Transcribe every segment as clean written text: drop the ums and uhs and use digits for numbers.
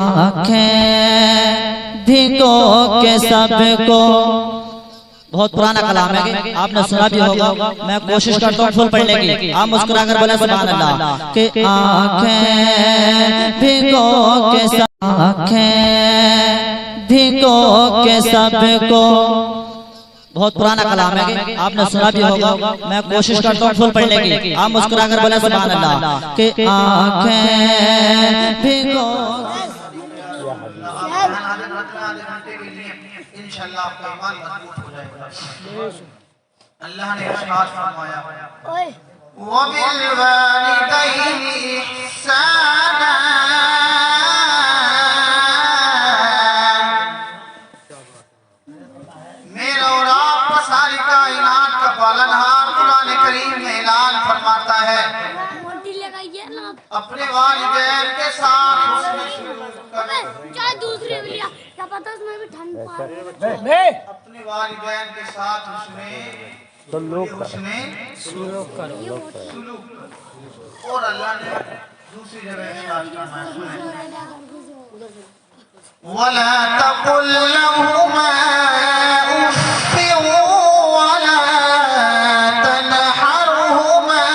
آنکھیں بھگو کے سب کو، بہت پرانا کلام ہے، آپ نے سنا بھی ہوگا، میں کوشش کرتا ہوں فل پڑھنے کی، آپ مسکرا کر بولیں سبحان اللہ، کہ آنکھیں بھگو کے سب، آنکھیں بھگو کے سب کو، بہت پرانا کلام ہے، آپ نے سنا بھی ہوگا، میں کوشش کرتا ہوں فل پڑھنے کی، آپ مسکرا کر بولیں سبحان اللہ، کہ آنکھیں بھگو انشاءاللہ آپ کا ایمان مضبوط ہو جائے گا۔ اللہ نے ارشاد فرمایا وَبِالْوَالِدَيْنِ إِحْسَانًا، میرا اور آپ کا ساری کائنات کا پالنہار قرآن کریم میں اعلان فرماتا ہے اپنے والدین کے ساتھ حسن سلوک کرو، اپنے والدین کے ساتھ حسن سلوک کرو، اور اللہ نے دوسری جگہ ارشاد فرمایا سنیں وَلَا تَقُلْ لَهُمَا أُفٍّ وَلَا تَنْهَرْهُمَا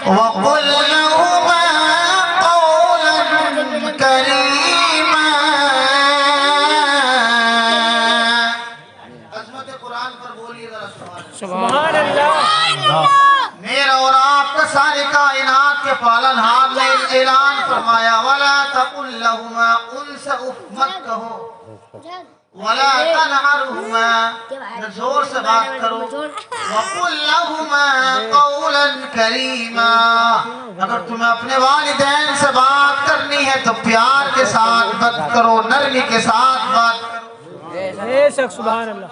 وَقُلْ لَهُمَا قَوْلًا كَرِيمًا۔ عظمت قرآن پر بولیے ذرا سبحان اللہ۔ میرا اور آپ کا ساری کائنات کے پالنہار نے اعلان فرمایا وَلَا تَقُلْ لَهُمَا، ان سے اف مت کہو، وَلَا تَنْهَرْهُمَا، زور سے بات کرو، وَقُلْ لَهُمَا قَوْلًا كَرِيمًا، اگر تمہیں اپنے والدین سے بات کرنی ہے تو پیار کے ساتھ بات کرو، نرمی کے ساتھ بات کرو۔ بے شک سبحان اللہ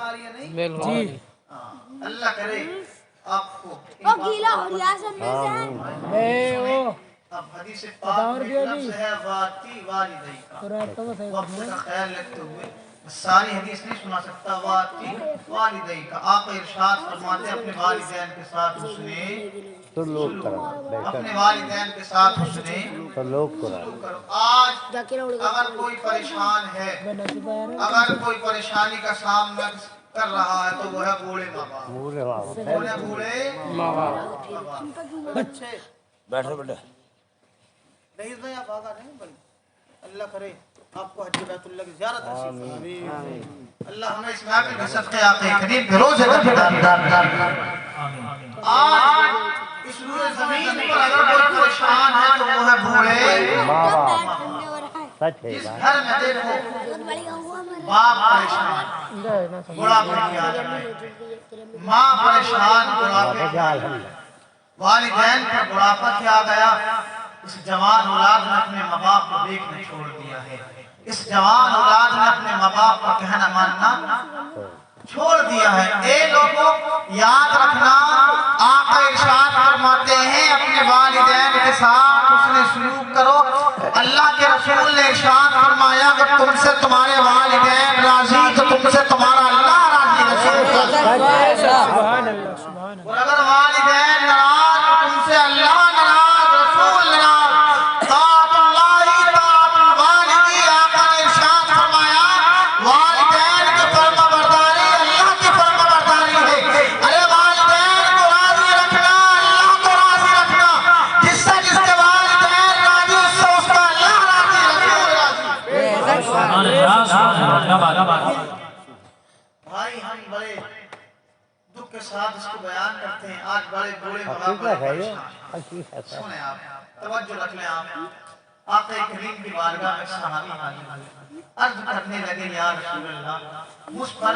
جی۔ اللہ کرے آپ کو اب حدیث پاک میں لفظ ہے واتی والدی کا، وقت کا خیال رکھتے ہوئے ساری حدیث نہیں سنا سکتا، واتی والدی کا، آقا ارشاد فرماتے ہیں اپنے والدین کے ساتھ حسن سلوک کرو، اپنے والدین کے ساتھ حسن سلوک کرو۔ آج اگر کوئی پریشان ہے، اگر کوئی پریشانی کا سامنا کر رہا ہے تو وہ ہے بوڑھے ماں باپ، بوڑھے ماں باپ، بچے بیٹھو بیٹھے نہیں رہے آپ آگا نہیں بلکہ اللہ کرے آپ کو حج بیت اللہ کی زیارت نصیب فرمائے، اللہ ہمیں اس محفل کے صدقے آقا کریم کے روزے کا دیدار فرمائے۔ آج اس روئے زمین پر اگر کوئی پریشان ہے تو وہ ہے بوڑھے ماں باپ، جس گھر میں دیکھو باپ پریشان بڑھاپے کی حالت میں، ماں پریشان بڑھاپے کی حالت میں، والدین پر بڑھاپا کیا گیا، اس جوان اولاد نے اپنے ماں باپ کو دیکھنا چھوڑ دیا ہے، اس جوان اولاد نے اپنے ماں باپ کا کہنا ماننا چھوڑ دیا ہے۔ اے لوگوں یاد رکھنا، آقا ارشاد فرماتے ہیں اپنے والدین کے ساتھ حسن سلوک کرو، اللہ کے رسول نے ارشاد فرمایا اگر تم سے تمہارے والدین راضی تو تم سے تمہارا اللہ راضی، رسول سبحان اللہ سبحان اللہ۔ اور اگر والدین ناراض تو تم سے اللہ ناراض، رسول ناراض، طاعت اللہ طاعت الوالدی، آقا نے ارشاد فرمایا والدین کی فرما برداری اللہ کی فرما برداری ہے۔ ارے والدین کو راضی رکھنا، اللہ کو راضی رکھنا، جس سے جس کے والدین راضی اس سے اس کا اللہ راضی، رسول راضی۔ بھائی ہم بڑے دکھ کے ساتھ اس کو بیان کرتے ہیں، آج بڑے بوڑھے بڑا پریشان، سنیں آپ توجہ رکھ لیں، آپ آقا کریم کی بارگاہ میں صحابی حاضر عرض کرنے لگے یا رسول اللہ مجھ پر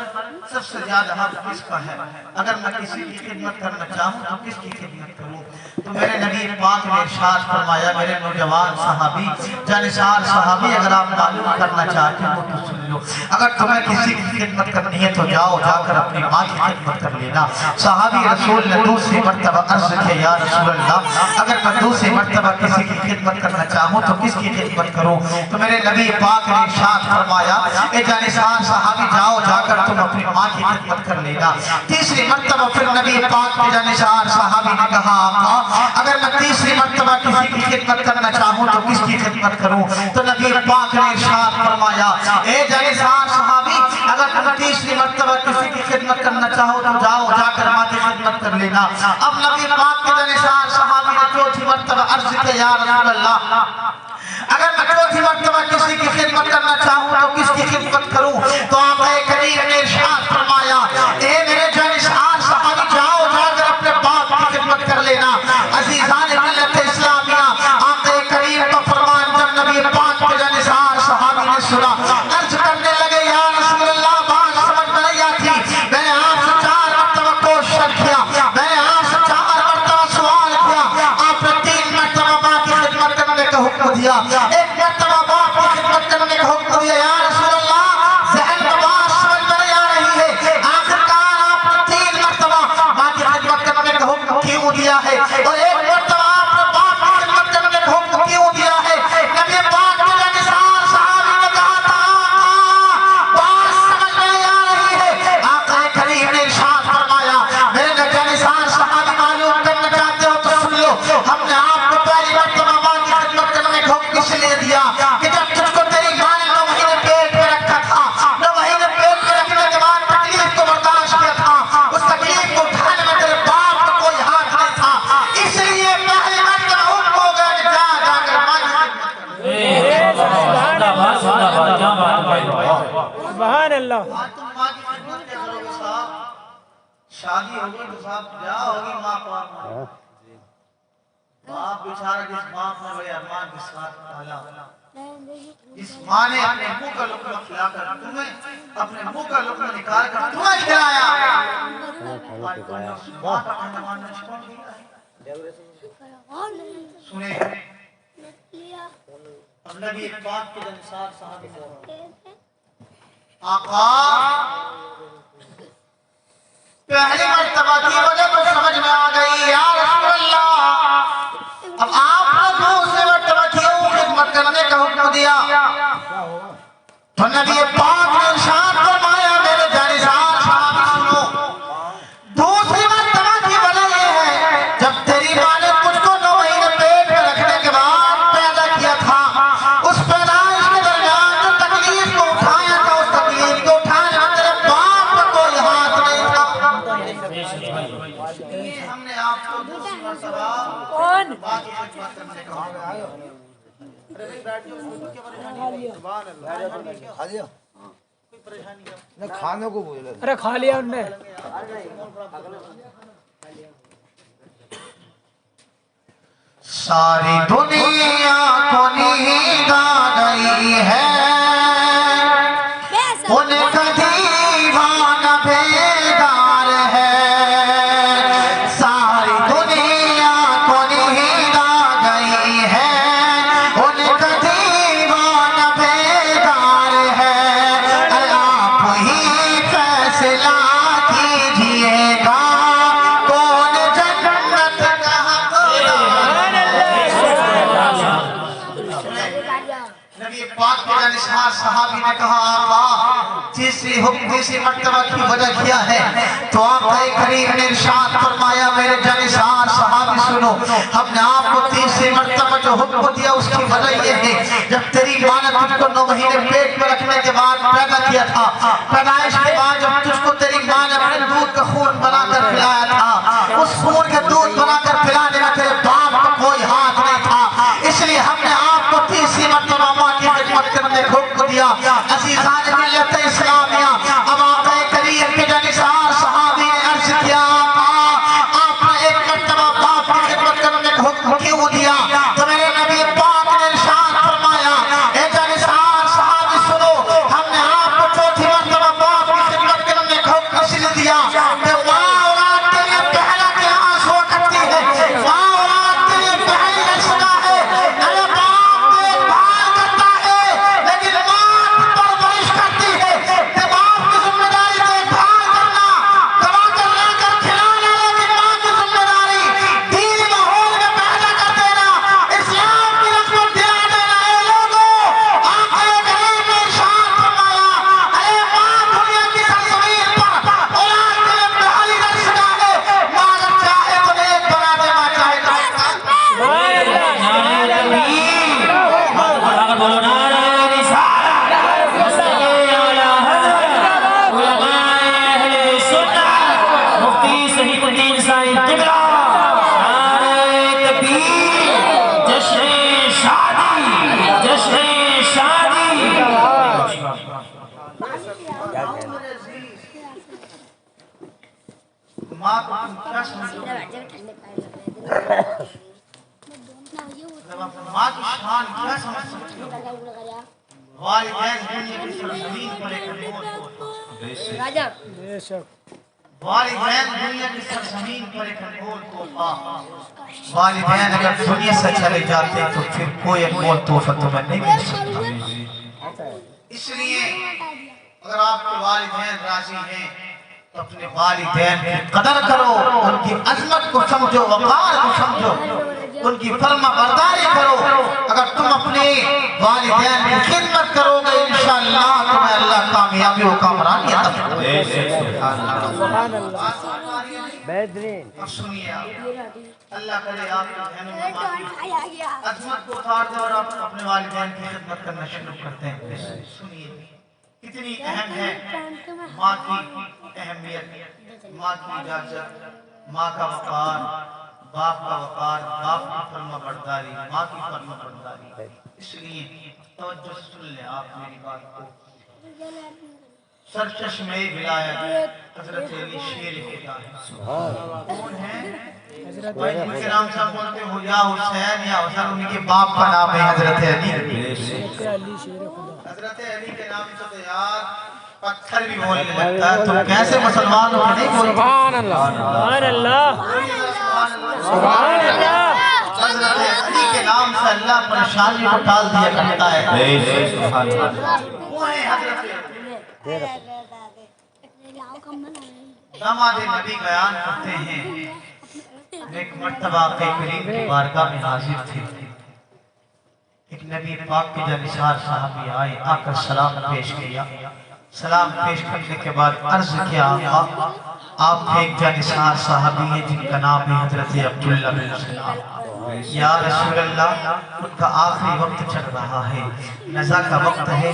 سب سے زیادہ حق کس کا ہے، اگر میں کسی کی خدمت کرنا چاہوں تو کس کی خدمت کروں؟ تو میرے نبی پاک نے ارشاد فرمایا میرے نوجوان صحابی جانشار صحابی اگر آپ معلوم کرنا چاہتے ہو تو سن اگر تمہیں کسی کی خدمت کرنی ہے تو جاؤ جا کر اپنی ماں کی خدمت کر لینا۔ صحابی رسول نے دوسری مرتبہ عرض کیا یا رسول اللہ اگر میں دوسری مرتبہ کسی کی خدمت کرنا چاہوں تو کس کی خدمت کروں؟ تو میرے نبی پاک نے ارشاد فرمایا اے جانشان صحابی جاؤ جا کر تم اپنی ماں کی خدمت کر لینا۔ تیسری مرتبہ پھر نبی پاک کے جانشان صحابی نے کہا آقا اگر میں تیسری مرتبہ کسی کی خدمت کرنا چاہوں تو کس کی خدمت کروں؟ تو نبی پاک نے ارشاد فرمایا اے جانشان صحابی اگر تم تیسری مرتبہ کسی کی خدمت کرنا چاہو تو جاؤ جا کر ماں کی خدمت کر لینا۔ اب نبی پاک کے جانشان صحابی نے چوتھی مرتبہ عرض کیا یا رسول اللہ اگر میں چوتھی مرتبہ کسی کی خدمت کرنا چاہوں تو کس کی خدمت کروں؟ تو آقا کریم نے ارشاد فرمایا اے میرے جانشان صحابی جاؤ جا کر اپنے باپ کی خدمت کر لینا۔ عزیزان ملت اسلامیہ آقا کریم کا فرمان جب نبی پاک کے جانشان صحابی نے سنا عرض کرنے لگے یا رسول اللہ بات سمجھ میں نہیں آتی، میں نے آپ سے 4 مرتبہ کوشش کیا، میں نے آپ سے 4 مرتبہ سوال کیا، آپ نے 3 مرتبہ ماں کی خدمت کرنے کا حکم دیا، 1 مرتبہ باپ کی خدمت کرنے کا حکم دیا۔ یا رسول اللہ ذہن میں بات سمجھ میں نہیں آ رہی ہے، آخرکار آپ نے 3 مرتبہ ماں کی خدمت کرنے کا حکم کیوں دیا ہے اور 1 مرتبہ آپ نے باپ کی خدمت کرنے کا حکم کیوں دیا ہے؟ نبی پاک کے جانشان صحابی نے کہا تھا بات سمجھ میں نہیں آ رہی ہے۔ آقا کریم نے ارشاد فرمایا میرے جانشان صحابی معلوم کرنا چاہتے ہو تو سن لو، ہم نے آپ کو پہلی مرتبہ ماں کی خدمت کرنے کا حکم اس لیے دیا کہ جب تجھ کو تیری ماں نے 9 مہینے پیٹ میں رکھا تھا، 9 مہینے پیٹ میں رکھنے کے بعد تکلیف کو برداشت کیا تھا، اس تکلیف کو اٹھانے میں تیرے باپ کا کوئی ہاتھ نہیں تھا، اس لیے پہلی مرتبہ حکم ہو گیا کہ جا جا کر ماں کی سبحان اللہ آج تم ماں کی خدمت کیا کرو گے صاحب؟ شادی ہوگی تو صاحب کیا ہوگی ماں پاک باپ بیچارہ جس باپ نے بڑے ارمان کے ساتھ پالا، جس ماں نے اپنے منہ کا لقمہ کھلا کر تمہیں اپنے منہ کا لقمہ نکال کر تمہیں کھلایا، آج ماں کا کہنا ماننا چھوڑ دیا ہے۔ سنیں اب نبی پاک کے جانشان صحابی نے آقا پہلی مرتبہ کی وجہ تو سمجھ میں آ گئی یا رسول اللہ اب آپ نے دوسری مرتبہ کیوں خدمت کرنے کا حکم دیا؟ تو نبی پاک نے ارشاد فرمایا میرے جانشان صحابی سنو دوسری مرتبہ کی وجہ یہ ہے جب تیری ماں نے تجھ کو 9 مہینے پیٹ میں رکھنے کے بعد پیدا کیا تھا، اس پیدائش کے درمیان جو تکلیف کو اٹھایا تھا اس تکلیف کو اٹھانے میں تیرے باپ کا کوئی ہاتھ نہیں تھا۔ ہم نے آپ کو دوسری مرتبہ کون ماں کی خدمت کرنے کا حکم دیا۔ ارے بیٹھ جاؤ کیا پریشانی ہے؟ سبحان اللہ کوئی پریشانی ہے؟ کھانے کو بولے ارے کھا لیا انہوں نے ساری دنیا کو نیند آ گئی ہے ان کا دیوانہ بیدار ہے، ساری دنیا کو نیند آ گئی ہے ان کا دیوانہ بیدار ہے، آپ ہی فیصلہ کیجئے گا کون جنت کا حقدار۔ نبی پاک کے جانشان صحابی نے کہا آقا تیسری مرتبہ کی وجہ کیا ہے؟ تو آقا کریم نے ارشاد فرمایا میرے جانشان صحابی سنو ہم نے آپ کو تیسری مرتبہ جو حکم دیا اس کی وجہ یہ ہے جب تیری ماں نے تجھ کو 9 مہینے پیٹ میں رکھنے کے بعد پیدا کیا تھا، پیدائش کے بعد جب تجھ کو تیری ماں نے اپنے دودھ کا خون بنا کر پلایا تھا، اس خون کے دودھ بنا کر پلانے میں تیرے باپ کا کوئی ہاتھ نہیں تھا، اس لیے ہم نے آپ کو تیسری مرتبہ ماں کی خدمت کرنے کا حکم دیا۔ عزیزان ملت اسلامیہ اب آقا کریم کے جانشان صحابی نے عرض کیا آقا آپ نے 1 مرتبہ باپ کی خدمت کرنے کا حکم کیوں دیا؟ تو میرے نبی پاک نے ارشاد فرمایا اے جانشان صحابی سنو ہم نے آپ کو چوتھی مرتبہ باپ کی والدین دنیا کی سرزمین پر ایک انمول تحفہ، بے شک والدین دنیا کی سرزمین پر ایک انمول تحفہ، والدین اگر دنیا سے چلے جاتے تو پھر کوئی انمول تحفہ تمہیں نہیں مل سکتا۔ اس لیے اگر آپ کے والدین راضی ہیں تو اپنے والدین کی قدر کرو، ان کی عظمت کو سمجھو، وقار کو سمجھو، ان کی فرما برداری کرو۔ اگر تم اپنے والدین کی خدمت کرو گے انشاءاللہ تمہیں اللہ کامیابی و کامرانی عطا فرمائے گا۔ سبحان اللہ بہترین اب سنیے آپ، اللہ کرے آپ کے ذہنوں میں ماں کی عظمت کو اتار دے اور آپ اپنے والدین کی خدمت کرنا شروع کرتے ہیں۔ سنیے کتنی اہم ہے ماں کی اہمیت، ماں کی اجازت، ماں کا وقار، باپ کا وقار، باپ کی فرما برداری، ماں کی فرما برداری۔ اس لیے توجہ سے سن لیں آپ میری بات کو۔ سرچشمہ ولایت حضرت علی شیر خدا ہے۔ کون ہے؟ بھائی جن کے نام سے بولتے ہو یا حسین یا حسن، ان کے باپ کا نام ہے حضرت علی۔ حضرت علی کے نام سے تو یار پتھر بھی بولنے لگتا ہے، تم کیسے مسلمان ہو نہیں بولتے؟ سبحان اللہ سبحان اللہ حضرت علی کے نام سے اللہ پریشانی کو ٹال دیا کرتا ہے۔ وہ ہے حضرت علی۔ داماد نبی بیان کرتے ہیں ایک مرتبہ آقا کریم کی بارگاہ میں حاضر تھے، ایک نبی پاک کے جانثار صحابی آئے، آ کر سلام پیش کیا۔ سلام پیش کرنے کے بعد عرض کیا آقا آپ کے ایک جانثار صحابی ہیں جن کا نام ہے حضرت عبداللہ بن سلام۔ یا رسول اللہ ان کا آخری وقت چل رہا ہے، نزا کا وقت ہے،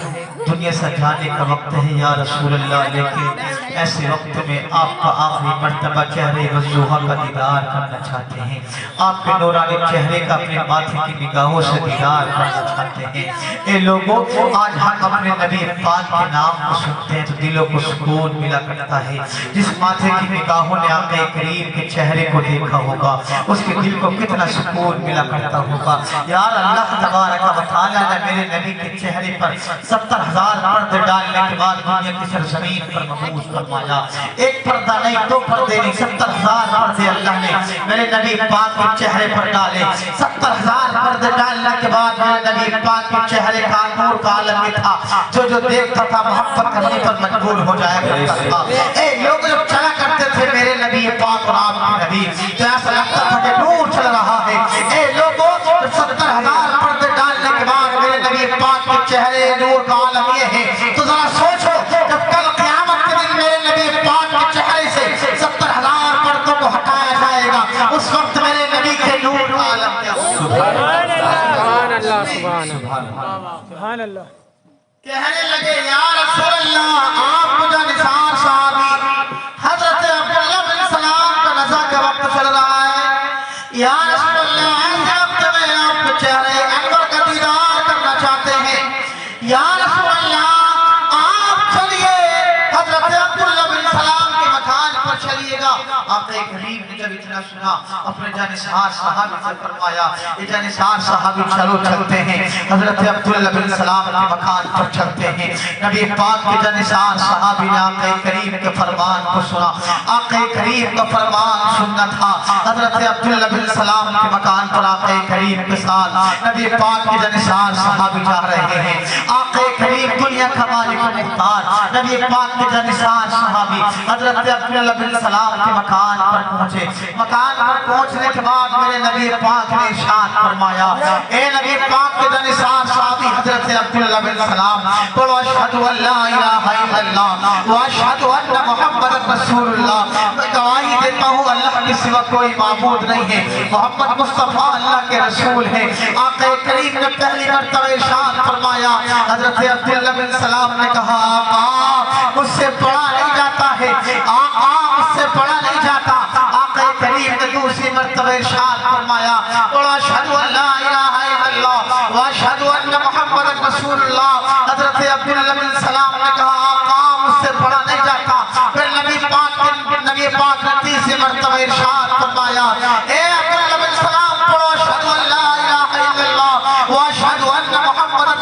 دنیا سے جانے کا وقت ہے یا رسول اللہ، لیکن ایسے وقت میں آپ کا آخری مرتبہ چہرے وضوحہ کا دیدار کرنا چاہتے ہیں، آپ کے نورانی چہرے کا اپنے ماتھے کی نگاہوں سے دیدار کرنا چاہتے ہیں۔ اے لوگوں آج ہم اپنے نبی پاک کے نام کو سنتے ہیں تو دلوں کو سکون ملا کرتا ہے۔ جس ماتھے کی نگاہوں نے آقا کریم کے چہرے کو دیکھا ہوگا اس کے دل کو کتنا سکون ملا کرتا ہوگا۔ یار اللہ تبارک و تعالیٰ نے میرے نبی کے چہرے پر 70,000 پردے ڈالنے کے بعد دنیا کی سرزمین پر مبعوث فرمایا۔ ایک پردہ نہیں، دو پردے نہیں، 70,000 پردے اللہ نے میرے نبی پاک کے چہرے پر ڈالے۔ 70,000 پردے ڈالنے کے بعد میرے نبی پاک کے چہرے کا نور کا عالم میں تھا، جو دیکھتا تھا محبت کرنے پر مجبور ہو جایا کرتا تھا۔ اے لوگ جب چلا کرتے تھے میرے نبی پاک اور آپ کے نبی تو ایسا لگتا تھا کہ نور چل رہا ہے۔ اے لوگوں 70,000 پردے ڈالنے کے بعد میرے نبی پاک کے چہرے نور کا عالم یہ ہے تو ذرا سوچو جب کل قیامت کے دن میرے نبی پاک کے چہرے سے 70,000 پردوں کو ہٹایا جائے گا، اس وقت میرے نبی کے نور کا عالم کیا ہوگا؟ سبحان اللہ کہنے لگے یا رسول اللہ آپ کو جانثار صحابی حضرت عبداللہ بن سلام کا نزا کا وقت چل رہا ہے، یا رسول اللہ ایسے وقت میں آپ کے چہرے انور کا دیدار کرنا چاہتے ہیں، یا رسول اللہ آپ چلیے حضرت عبداللہ بن سلام کے مکان پر چلیے گا۔ آقا کریم نے جب اتنا سنا اپنے جانثار صحابی سے فرمایا یہ جانثار صحابی چلو چلتے ہیں، حضرت عبداللہ بن سلام کے مکان پر چلتے ہیں۔ نبی پاک کے جانثار صحابی نے آقا کریم کے فرمان کو سنا، آقا کریم کا فرمان سننا تھا۔ حضرت عبداللہ بن سلام کے مکان پر آقا کریم کے ساتھ نبی پاک کے جانثار صحابی جا رہے ہیں۔ آقا کریم دنیا کا مالک و مختار نبی پاک کے جانثار صحابی حضرت عبداللہ بن سلام کے مکان پر پہنچے۔ مکان پر پہنچنے کے بعد میرے نبی پاک نے ارشاد فرمایا اے نبی پاک کے جانثار صحابی حضرت عبداللہ بن سلام بولو اشہد ان لا الہ الا اللہ واشہد ان محمد رسول اللہ، میں گواہی دیتا ہوں اللہ کے سوا کوئی معبود نہیں ہے، محمد مصطفیٰ اللہ کے رسول ہیں۔ آقا کریم نے پہلی مرتبہ ارشاد فرمایا، حضرت عبداللہ بن سلام نے کہا آقا مجھ سے پڑھا نہیں جاتا ہے، آقا مجھ سے پڑھا نہیں جاتا۔ آقا کریم نے دوسری مرتبہ ارشاد فرمایا اشہد ان لا الہ الا اللہ واشہد ان محمد رسول اللہ۔ حضرت عبداللہ بن سلام نے کہا آقا مجھ سے پڑھا نہیں جاتا۔ پھر نبی پاک نے تیسری مرتبہ ارشاد فرمایا اے عبداللہ بن سلام پڑھو اشہد ان لا الہ الا اللہ واشہد ان محمد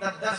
10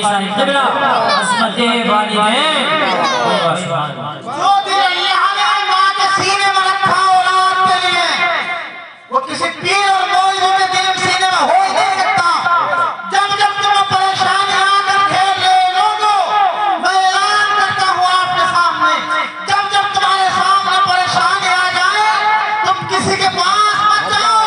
قادری صاحب قبلہ عصمت والدین جو دل اللہ نے ماں کے سینے میں رکھا اولاد کے لیے وہ کسی پیر اور مولوی کے دل سینے میں ہو ہی نہیں سکتا جب جب تمہیں پریشانی آ کر گھیر لے لوگوں میں اعلان کرتا ہوں آپ کے سامنے جب جب تمہارے سامنے پریشانی آ جائے تم کسی کے پاس مت جاؤ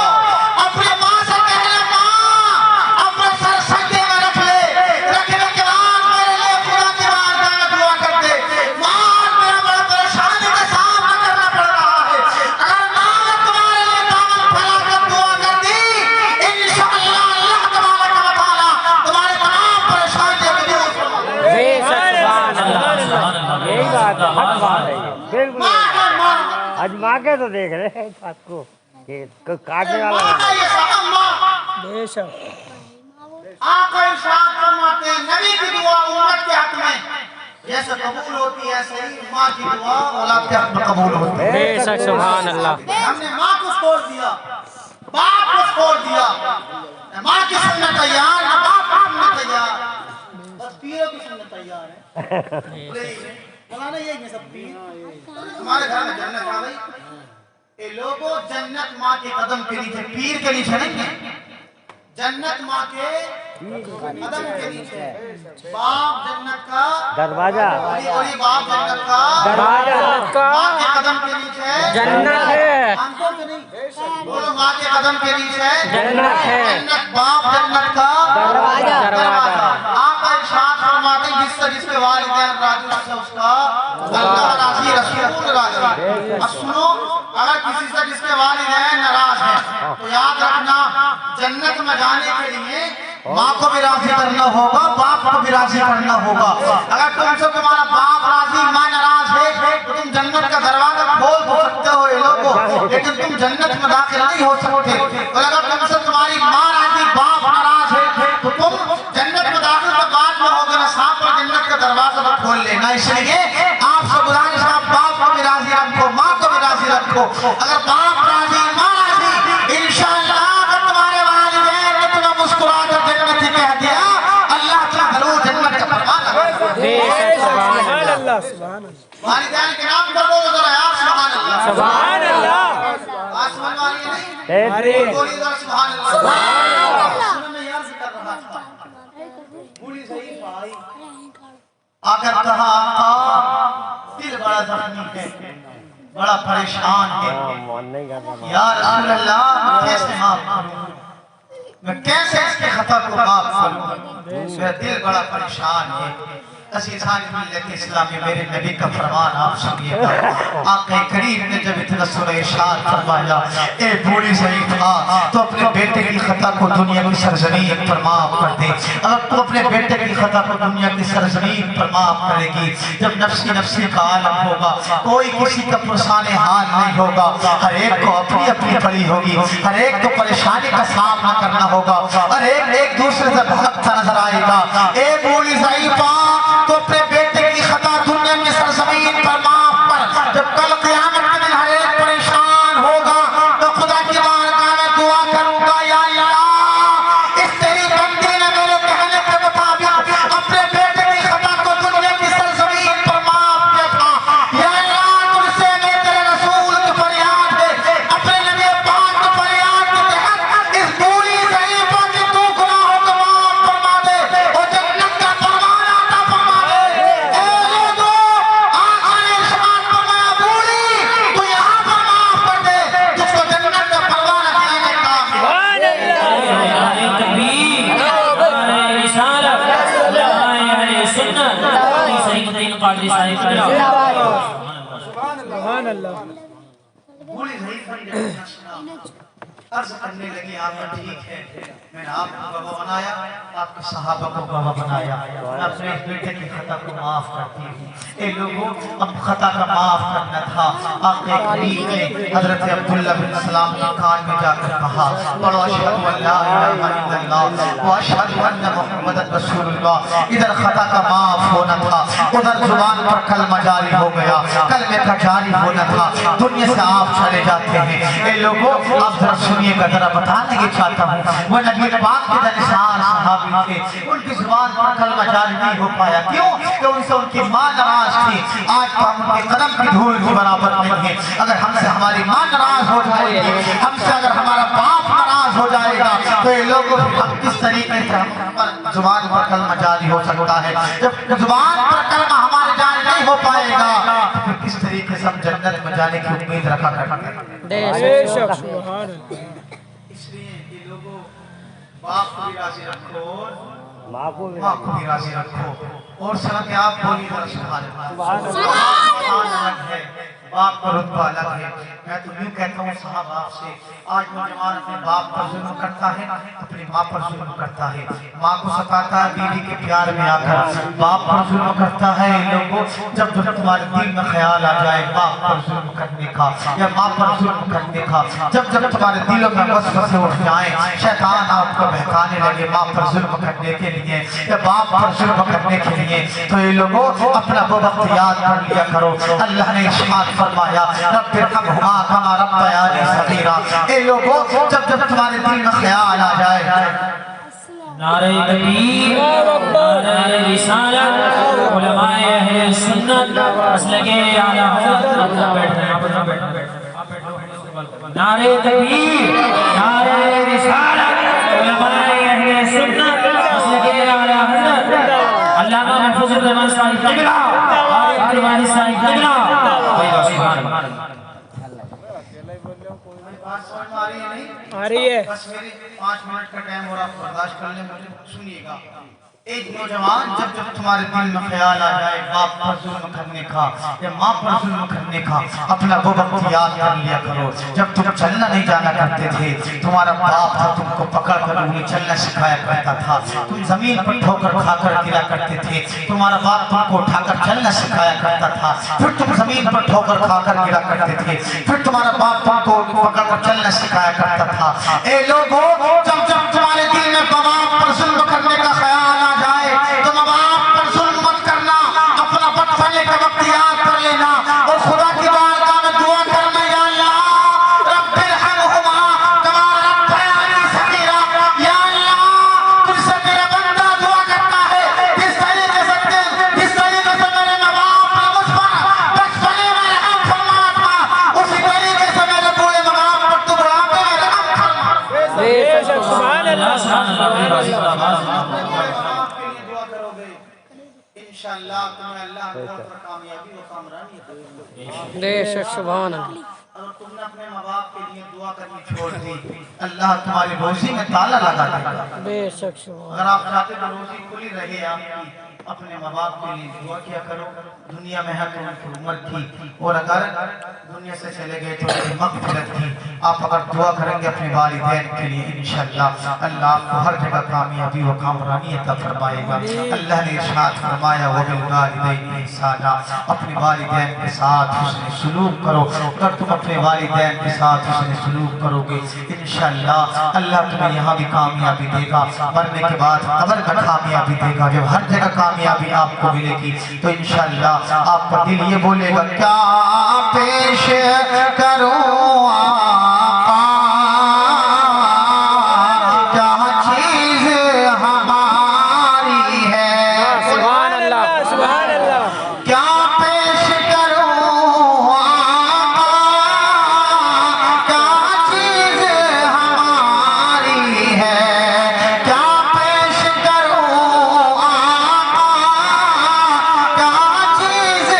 اپنی ماں سے کہنا ماں اپنا سر سجدے میں رکھ لے رکھنے کے بعد میرے لیے خدا کی بارگاہ میں دعا کر دے ماں میرا بڑا پریشانی کا سامنا کرنا پڑ رہا ہے اگر ماں نے تمہارے لیے دامن پھیلا کر دعا کر دی انشاءاللہ اللہ تبارک و تعالیٰ تمہارے تمام پریشانیوں کو دور فرما دے بے شک سبحان اللہ یہی بات ہے حق بات ہے یہ بالکل ماں کا ماں اجما کے تو دیکھ رہے ہیں اس بات کو کہ کاٹنے والا ماں کا یہ سبب ماں بے شک آقا ارشاد فرماتے ہیں نبی کی دعا امت کے حق میں جیسے قبول ہوتی ہے ایسے ہی ماں کی دعا اولاد کے حق میں قبول ہوتی ہے بے شک سبحان اللہ ہم نے ماں کو چھوڑ دیا باپ کو چھوڑ دیا نہ ماں کی سننا تیار نہ باپ کی سننا تیار بس پیروں کی سننا تیار ہے مولانا یہی ہے سب پیر ہمارے گھر میں جنت آ گئی اے لوگوں جنت ماں کے قدم کے نیچے پیر کے نیچے نہیں ہے جنت ماں کے قدم کے نیچے باپ جنت کا دروازہ بڑی باپ جنت کا دروازہ کا ماں کے قدم کے نیچے جنت ہے آنکھوں کے نہیں بولو ماں کے قدم کے نیچے جنت ہے جنت باپ جنت کا دروازہ آقا ارشاد فرماتے ہیں جس کے والدین راضی سے اس کا اللہ راضی رسول راضی اب سنو اگر کسی سے جس کے والدین ناراض ہیں تو یاد رکھنا جنت میں جانے کے لیے ماں کو بھی راضی کرنا ہوگا باپ کو بھی راضی کرنا ہوگا اگر تم سے تمہارا باپ راضی ماں ناراض ہے تو تم جنت کا دروازہ کھول تو سکتے ہو یہ لوگوں لیکن تم جنت میں داخل نہیں ہو سکتے اور اگر تم سے تمہاری ماں راضی باپ ناراض ہے تو تم جنت میں داخل تو بعد میں ہوگے نہ ساتھ پر جنت کا دروازہ نہ کھول لینا اس لیے آپ سے گزارش ہے باپ کو بھی راضی رکھو ماں کو بھی راضی رکھو اگر باپ راضی ماں راضی انشاءاللہ اگر تمہارے والدین نے تمہیں مسکرا کر جنت کہہ دیا اللہ تعالیٰ ضرور جنت کا فرمان لگا بے شک سبحان سبحان اللہ اللہ سبحان اللہ والدین کے نام پر بولو ذرا آپ سبحان اللہ سبحان اللہ آسمان والی نہیں ارے بولی ذرا سبحان اللہ سنو میں یاد سے کر رہا تھا بولی صحیح بھائی آخر کہا آقا دل بڑا زخمی ہے بڑا پریشان ہے من نہیں کرنا یا رسول اللہ کیسے معاف کروں میں کیسے اس کے خطا کو معاف کروں میرا دل بڑا پریشان ہے عزیزان ملت اسلامی میرے نبی کا فرمان آپ سنیے گا آقا کریم نے جب اتنا سنو ارشاد فرمایا اے بوڑھی ضعیف ماں تو اپنے بیٹے کی خطا کو دنیا کی سرزمین پر معاف کر دے اگر تو اپنے بیٹے کی خطا کو دنیا کی سرزمین پر معاف کرے گی جب نفسی نفسی کا عالم ہوگا کوئی کسی کا پرسان حال نہیں ہوگا ہر ایک کو اپنی اپنی پڑی ہوگی ہر ایک کو پریشانی کا سامنا کرنا ہوگا ہر ایک دوسرے سے بھٹکتا نظر آئے گا اے بوڑھی ضعیف ماں تو اپنے بیٹے کی خطا دنیا کی سرزمین پر معاف پر جب کل قیامت کے دن ہر ایک پریشان ہوگا تو خدا کی بارگاہ میں دعا کروں گا یا اللہ اس تیری بندی نے میرے کہنے کے مطابق اپنے بیٹے کی خطا کو دنیا کی سرزمین پر معاف کیا تھا یا اللہ تجھ سے میں تیرے رسول کی فریاد ہے اپنے نبی پاک کی فریاد کے تحت اس بوڑھی ضعیفہ کی تو گناہوں کو معاف فرما دے اور جنت کا فرمان عطا فرما دے اے لوگوں آقا نے ارشاد فرمایا بوڑھی تو یہاں پر معاف کر دے جس کو جنت کا فرمان دینے کا سبحان اللہ تکبیر رسالت سنت صحیح الدین قادری صاحب قبلہ سبحان اللہ بوڑھی ضعیفہ نے جب سنا عرض کرنے لگی آقا ٹھیک ہے میں نے آپ کو گواہ بنایا آپ کے صحابہ کو گواہ بنایا میں اپنے اس بیٹے کی خطا کو معاف کرتی ہوں اے لوگوں اب خطا کا معاف کرنا تھا آقا کریم نے حضرت عبداللہ بن سلام کے کان میں جا کر کہا پڑھو اشہد ان لا الہ الا اللہ واشہد ان محمد رسول اللہ ادھر خطا کا معاف ہونا تھا ادھر زبان پر کلمہ جاری ہو گیا کلمے کا جاری ہونا تھا دنیا سے آپ چلے جاتے ہیں اے لوگوں آپ ذرا سنو سنیے گا ذرا بتانے کے چاہتا ہوں وہ نبی پاک کے جانشان صحابی تھے ان کی زبان پر کلمہ جاری نہیں ہو پایا کیوں کہ ان سے ان کی ماں ناراض تھی آج تو ہم ان کے قدم کی دھول کے برابر نہیں ہے اگر ہم سے ہماری ماں ناراض ہو جائے گی ہم سے اگر ہمارا باپ ناراض ہو جائے گا تو یہ لوگوں ہم کس طریقے سے ہم پر زبان پر کلمہ جاری ہو سکتا ہے جب زبان پر کلمہ ہمارے جاری نہیں ہو پائے گا تو پھر کس طریقے سے ہم جنت میں جانے کی امید رکھا کرتے ہیں بے شک سبحان اللہ اس لیے یہ لوگوں باپ کو بھی راضی رکھو ماں کو بھی ماں کو بھی راضی رکھو اور سب کہ آپ بولی ذرا سبحان اللہ الگ ہے باپ کا رتبہ الگ ہے میں تو یوں کہتا ہوں صاحب آپ سے آج نوجوان اپنے باپ پر ظلم کرتا ہے اپنی ماں پر ظلم کرتا ہے ماں کو ستاتا ہے بیوی کے پیار میں آ کر باپ پر ظلم کرتا ہے لوگوں جب جب تمہارے دل میں خیال آ جائے باپ پر ظلم کرنے کا یا ماں پر ظلم کرنے کا جب جب تمہارے دلوں میں وسوسے اٹھ جائیں شیطان آپ کو بہکانے لگے ماں پر ظلم کرنے کے لیے یا باپ پر ظلم کرنے کے لیے تو یہ لوگوں اپنا وہ وقت یاد کر لیا کرو اللہ نے ارشاد فرمایا رب ارحمہما کما ربیانی صغیرا اے لوگوں جب جب تمہارے دل میں خیال آ جائے نعرہ تکبیر نعرہ رسالت علماء اہل سنت مسلک اعلی حضرت نعرہ تکبیر نعرہ رسالت علماء اہل سنت مسلک اعلی حضرت علامہ محفوظ الرحمن صاحب قبلہ اکرمانی صاحب قبلہ سبحان اللہ بات سمجھ میں آ رہی ہے نہیں آ رہی ہے بس میری 5 منٹ کا ٹائم ہو رہا برداشت کر لیں مجھے سنیے گا ایک نوجوان جب جب تمہارے دل میں خیال آ جائے باپ پر ظلم کرنے کا یا ماں پر ظلم کرنے کا اپنا وہ وقت یاد کر لیا کرو جب تم چلنا نہیں جانا کرتے تھے تمہارا باپ تھا تم کو پکڑ کر انہیں چلنا سکھایا کرتا تھا تم زمین پر ٹھوکر کھا کر گرا کرتے تھے تمہارا باپ تم کو اٹھا کر چلنا سکھایا کرتا تھا پھر تم زمین پر ٹھوکر کھا کر گرا کرتے تھے پھر تمہارا باپ تم کو پکڑ کر چلنا سکھایا کرتا تھا اے لوگوں جب جب تمہارے دل میں باپ پر ظلم کرنے کا خیال آ جائے تو ماں باپ پر ظلم مت کرنا اپنا بچپنے کا وقت یاد کر لینا اور خدا کی بارگاہ میں دعا کرنا یا اللہ رب ارحمہما کما ربیانی صغیرا یا اللہ تجھ سے میرا بندہ دعا کرتا ہے جس طریقے سے میرے ماں باپ نے مجھ پر بچپنے میں رحم فرما تھا اسی طریقے سے میرے بوڑھے ماں باپ پر تو بڑھاپے میں رحم فرما بے شک سبحان اللہ سبحان انشاءاللہ تمہیں اللہ پر کامیابی و کامرانی عطا فرمائے بے شک سبحان اللہ اگر تم نے اپنے ماں باپ کے لیے دعا کرنی چھوڑ دی اللہ تمہاری روزی میں تالا لگا دے گا بے شک سبحان اگر آپ چاہتے تو روزی کھلی رہے آپ کی اپنے ماں باپ کے لیے دعا کیا کرو دنیا میں ہے تو ان کی عمر کی اور اگر دنیا سے چلے گئے تو ان کی مغفرت کی آپ اگر دعا کریں گے اپنے والدین کے لیے انشاءاللہ اللہ آپ کو ہر جگہ کامیابی و کامرانی عطا فرمائے گا اللہ نے ارشاد فرمایا وبالوالدین احسانا اپنے والدین کے ساتھ حسن سلوک کرو اگر تم اپنے والدین کے ساتھ حسن سلوک کرو گے انشاءاللہ اللہ تمہیں یہاں بھی کامیابی دے گا مرنے کے بعد قبر میں کامیابی دے گا جب ہر جگہ کامیابی آپ کو ملے گی تو انشاءاللہ آپ کا دل یہ بولے گا کیا پیش کروں آقا کیا چیز ہماری ہے سبحان اللہ سبحان اللہ کیا پیش کروں آقا کیا چیز ہماری ہے کیا پیش کروں آقا کیا چیز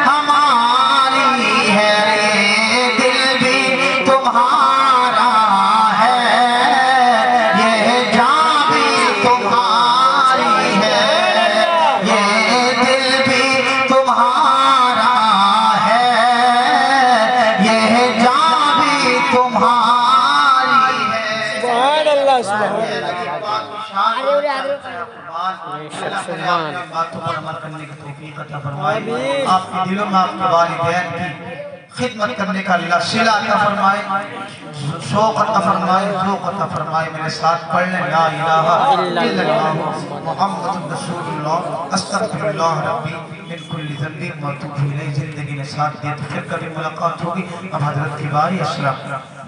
ہماری ہے دل بھی تمہارا ہے یہ جان بھی تمہاری ہے یہ دل بھی تمہارا ہے یہ جان بھی تمہاری ہے سبحان اللہ سبحان اللہ آپ کے دلوں میں آپ کے والدین کی خدمت کرنے کا اللہ صلہ عطا فرمائے شوق عطا فرمائے ذوق عطا فرمائے میرے ساتھ پڑھ لیں لا الہ الا اللہ محمد رسول اللہ استغفر اللہ ربی من کل ذنب واتوب الیہ زندگی نے ساتھ دیا تو پھر کبھی ملاقات ہوگی اب حضرت کی باری اسلام